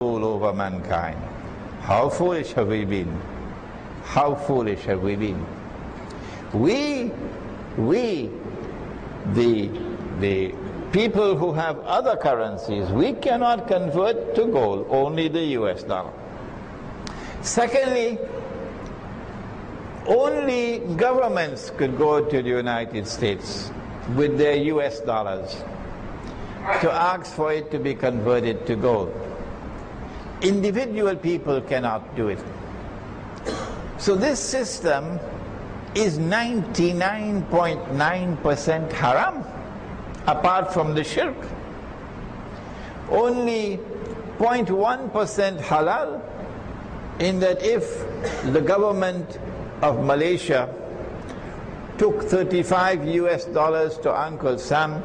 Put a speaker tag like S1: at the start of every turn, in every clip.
S1: rule over mankind. How foolish have we been? How foolish have we been? We, the people who have other currencies, we cannot convert to gold, only the US dollar. Secondly, only governments could go to the United States with their US dollars to ask for it to be converted to gold. Individual people cannot do it. So this system is 99.9% haram, apart from the shirk. Only 0.1% halal, in that if the government of Malaysia took 35 US dollars to Uncle Sam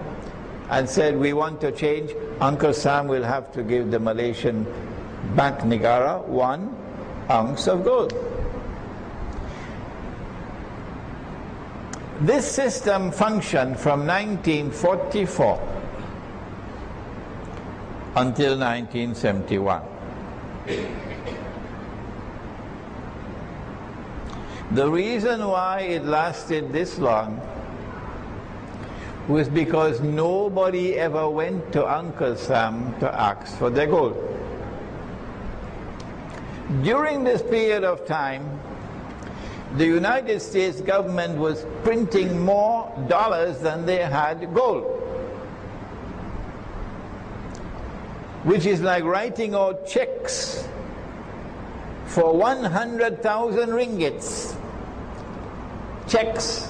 S1: and said, we want to change, Uncle Sam will have to give the Malaysian Bank Negara 1 ounce of gold. This system functioned from 1944 until 1971. The reason why it lasted this long was because nobody ever went to Uncle Sam to ask for their gold. During this period of time, the United States government was printing more dollars than they had gold, which is like writing out checks for 100,000 ringgits, checks,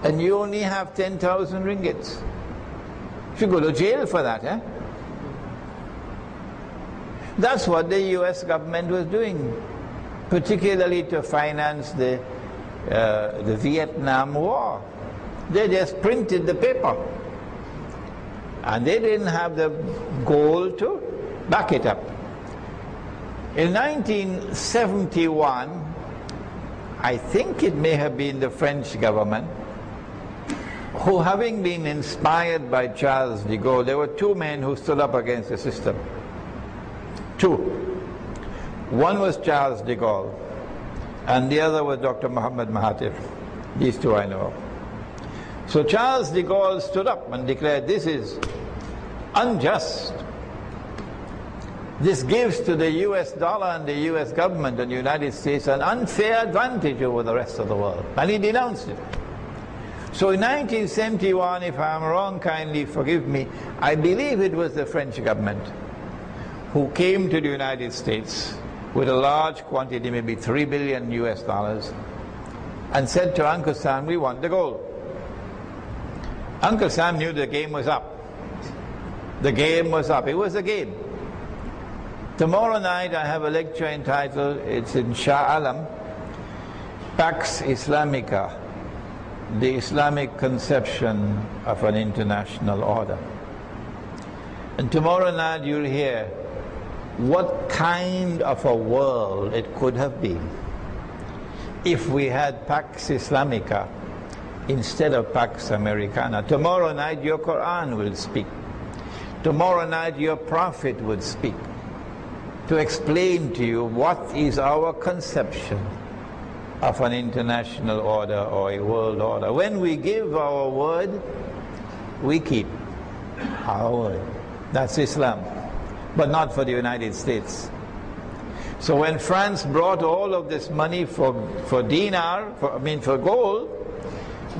S1: and you only have 10,000 ringgits. You should go to jail for that, eh? That's what the US government was doing, particularly to finance the Vietnam War. They just printed the paper, and they didn't have the gold to back it up. In 1971, I think it may have been the French government, who, having been inspired by Charles de Gaulle, there were two men who stood up against the system. Two. One was Charles de Gaulle, and the other was Dr. Muhammad Mahathir. These two I know of. So Charles de Gaulle stood up and declared, this is unjust. This gives to the US dollar and the US government and the United States an unfair advantage over the rest of the world. And he denounced it. So in 1971, if I'm wrong, kindly forgive me, I believe it was the French government who came to the United States with a large quantity, maybe 3 billion US dollars, and said to Uncle Sam, we want the gold. Uncle Sam knew the game was up. The game was up. It was a game. Tomorrow night I have a lecture entitled, it's in Shah Alam, Pax Islamica, the Islamic conception of an international order. And tomorrow night you'll hear what kind of a world it could have been if we had Pax Islamica instead of Pax Americana. Tomorrow night your Quran will speak. Tomorrow night your Prophet would speak to explain to you what is our conception of an international order or a world order. When we give our word, we keep our word. That's Islam, but not for the United States. So when France brought all of this money for dinar, for gold,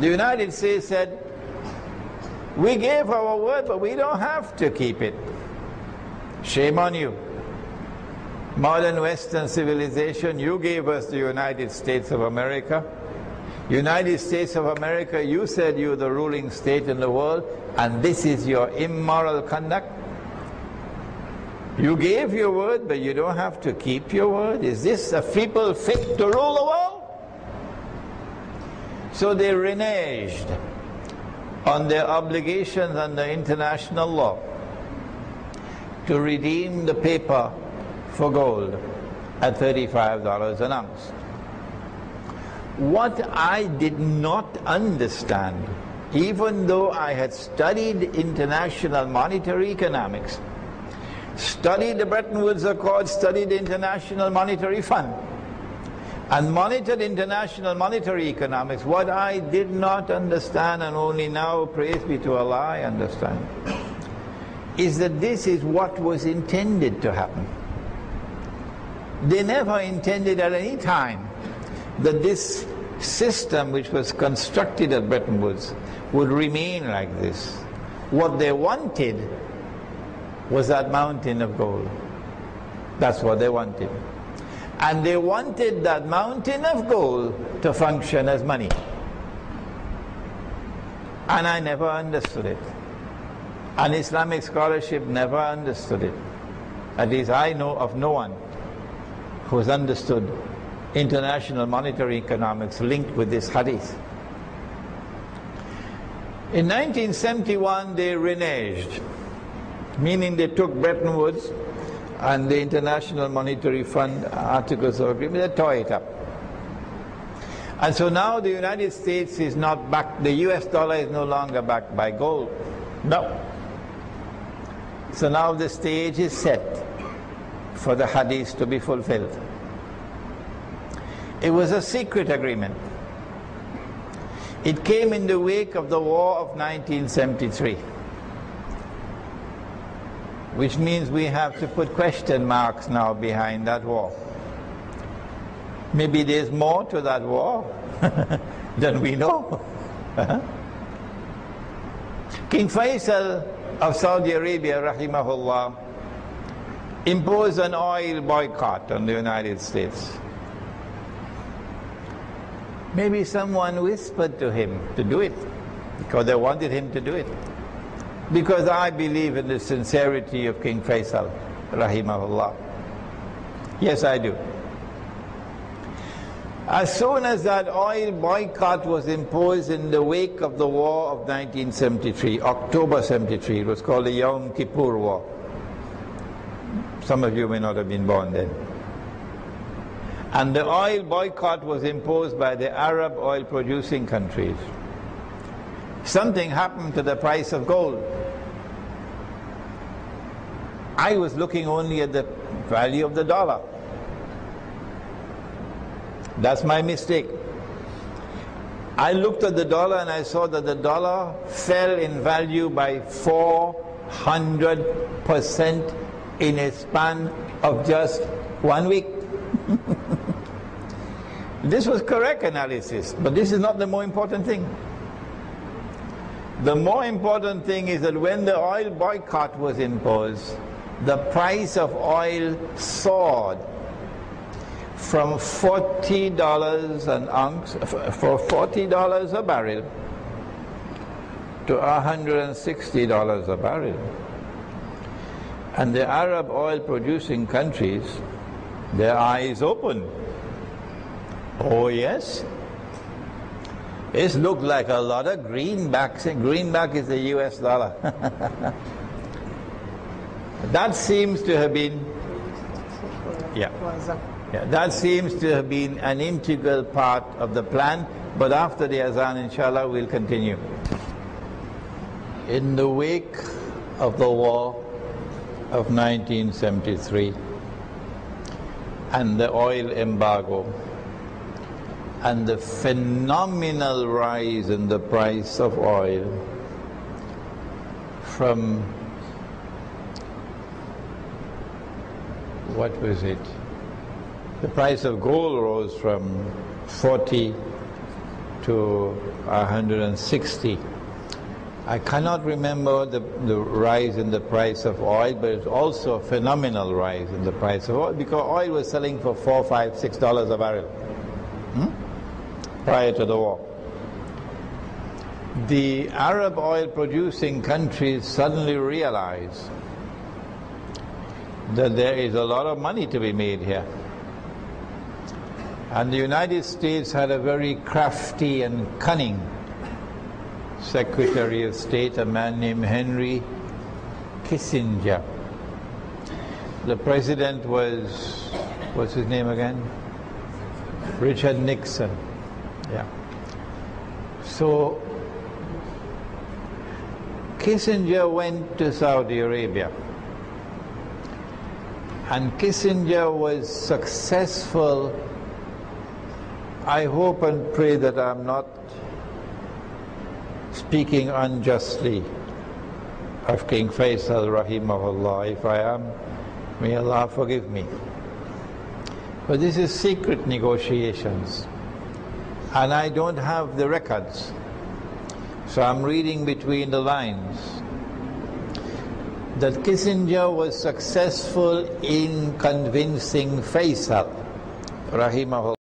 S1: the United States said, we gave our word, but we don't have to keep it. Shame on you. Modern Western civilization, you gave us the United States of America. United States of America, you said you're the ruling state in the world, and this is your immoral conduct. You gave your word, but you don't have to keep your word. Is this a people fit to rule the world? So they reneged on their obligations under international law to redeem the paper for gold at $35 an ounce. What I did not understand, even though I had studied international monetary economics studied the Bretton Woods Accords, studied the International Monetary Fund, and monitored international monetary economics. What I did not understand, and only now, praise be to Allah, I understand, is that this is what was intended to happen. They never intended at any time that this system which was constructed at Bretton Woods would remain like this. What they wanted was that mountain of gold. That's what they wanted. And they wanted that mountain of gold to function as money. And I never understood it. And Islamic scholarship never understood it. At least I know of no one who has understood international monetary economics linked with this hadith. In 1971 they reneged, meaning they took Bretton Woods and the International Monetary Fund Articles of Agreement, they tore it up. And so now the United States is not backed, the US dollar is no longer backed by gold. No. So now the stage is set for the hadith to be fulfilled. It was a secret agreement. It came in the wake of the war of 1973. Which means we have to put question marks now behind that war. Maybe there's more to that war than we know. King Faisal of Saudi Arabia, rahimahullah, imposed an oil boycott on the United States. Maybe someone whispered to him to do it, because they wanted him to do it. Because I believe in the sincerity of King Faisal, rahimahullah. Yes, I do. As soon as that oil boycott was imposed in the wake of the war of 1973, October 73, it was called the Yom Kippur War. Some of you may not have been born then. And the oil boycott was imposed by the Arab oil producing countries. Something happened to the price of gold. I was looking only at the value of the dollar. That's my mistake. I looked at the dollar and I saw that the dollar fell in value by 400% in a span of just 1 week. This was correct analysis, but this is not the more important thing. The more important thing is that when the oil boycott was imposed, the price of oil soared from $40 an ounce, for $40 a barrel, to $160 a barrel. And the Arab oil producing countries, their eyes opened. Oh yes, it looked like a lot of greenbacks. Greenback is the US dollar. That seems to have been, that seems to have been an integral part of the plan, but after the azan, inshallah, we'll continue. In the wake of the war of 1973 and the oil embargo and the phenomenal rise in the price of oil from, what was it? The price of gold rose from 40 to 160. I cannot remember the rise in the price of oil, but it's also a phenomenal rise in the price of oil, because oil was selling for $4, $5, $6 a barrel prior to the war. The Arab oil producing countries suddenly realized that there is a lot of money to be made here. And the United States had a very crafty and cunning Secretary of State, a man named Henry Kissinger. The president was, what's his name again? Richard Nixon. Yeah. So Kissinger went to Saudi Arabia And Kissinger was successful. I hope and pray that I'm not speaking unjustly of King Faisal rahimahullah. If I am, may Allah forgive me. But this is secret negotiations, and I don't have the records, so I'm reading between the lines. That Kissinger was successful in convincing Faisal rahimahullah